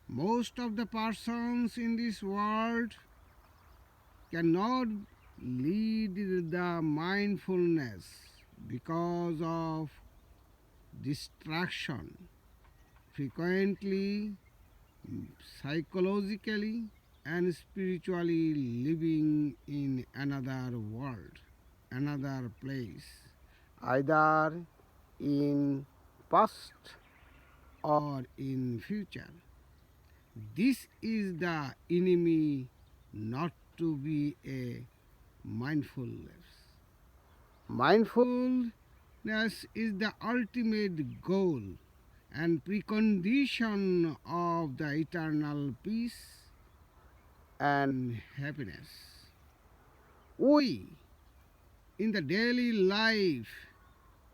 Most of the persons in this world cannot lead the mindfulness because of distraction, frequently psychologically and spiritually living in another world, another place, either in past or in future. This is the enemy not to be a mindfulness. Mindfulness is the ultimate goal and precondition of the eternal peace and happiness. We, in the daily life,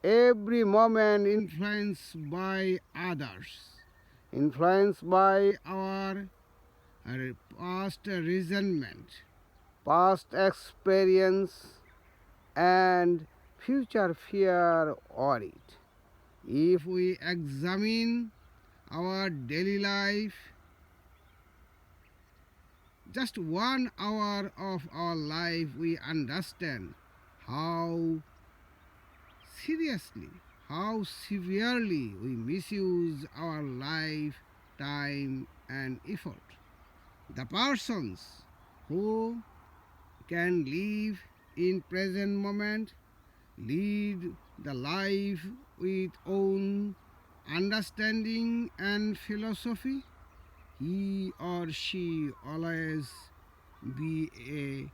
every moment influenced by others, influenced by our past resentment, past experience, and future fear or it. If we examine our daily life, just 1 hour of our life, we understand how seriously, how severely we misuse our life, time, and effort. The persons who can live in present moment, lead the life with own understanding and philosophy, he or she always be a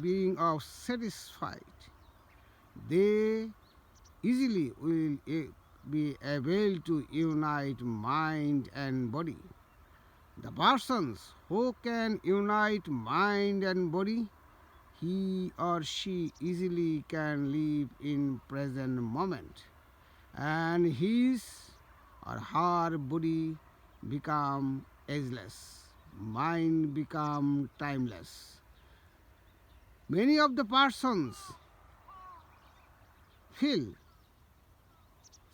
being of satisfied. They easily will be able to unite mind and body. The persons who can unite mind and body, he or she easily can live in present moment, and his or her body become ageless, mind become timeless. Many of the persons feel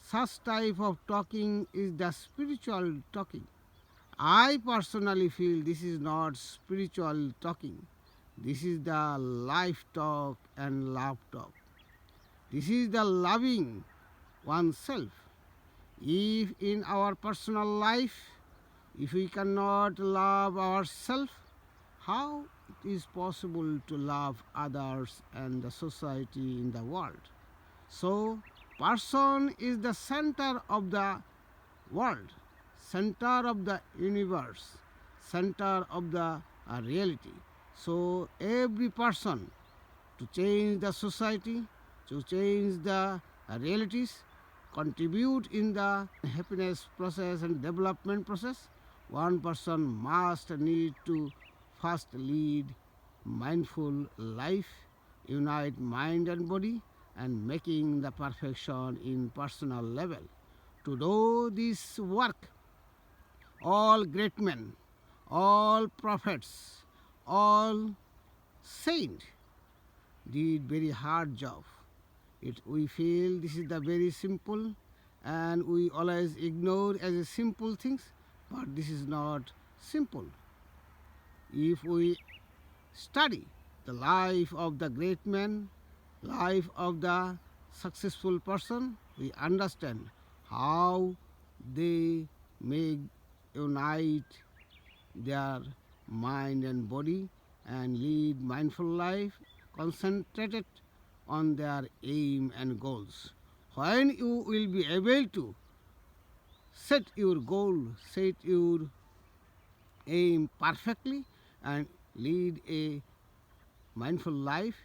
such type of talking is the spiritual talking. I personally feel this is not spiritual talking. This is the life talk and love talk. This is the loving oneself. If in our personal life, if we cannot love ourselves, how it is possible to love others and the society in the world? So, person is the center of the world, center of the universe, center of the reality. So, every person to change the society, to change the realities, contribute in the happiness process and development process, one person must need to first lead mindful life, unite mind and body, and making the perfection in personal level. To do this work, all great men, all prophets, all saints did very hard job. We feel this is the very simple, and we always ignore as a simple things, but this is not simple. If we study the life of the great man, life of the successful person, we understand how they make unite their mind and body and lead mindful life, concentrated on their aim and goals. When you will be able to set your goal, set your aim perfectly, and lead a mindful life,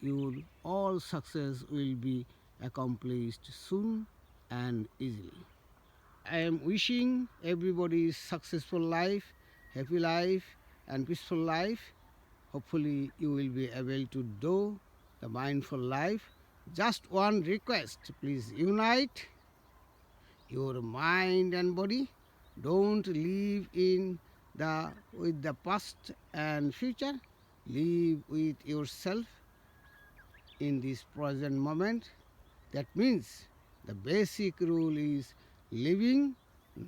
your all success will be accomplished soon and easily. I am wishing everybody successful life, happy life, and peaceful life. Hopefully, you will be able to do the mindful life. Just one request, please unite your mind and body. Don't live in the with the past and future. Live with yourself in this present moment. That means the basic rule is living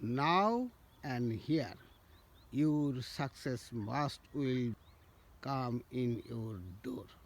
now and here. your success must will come in your door.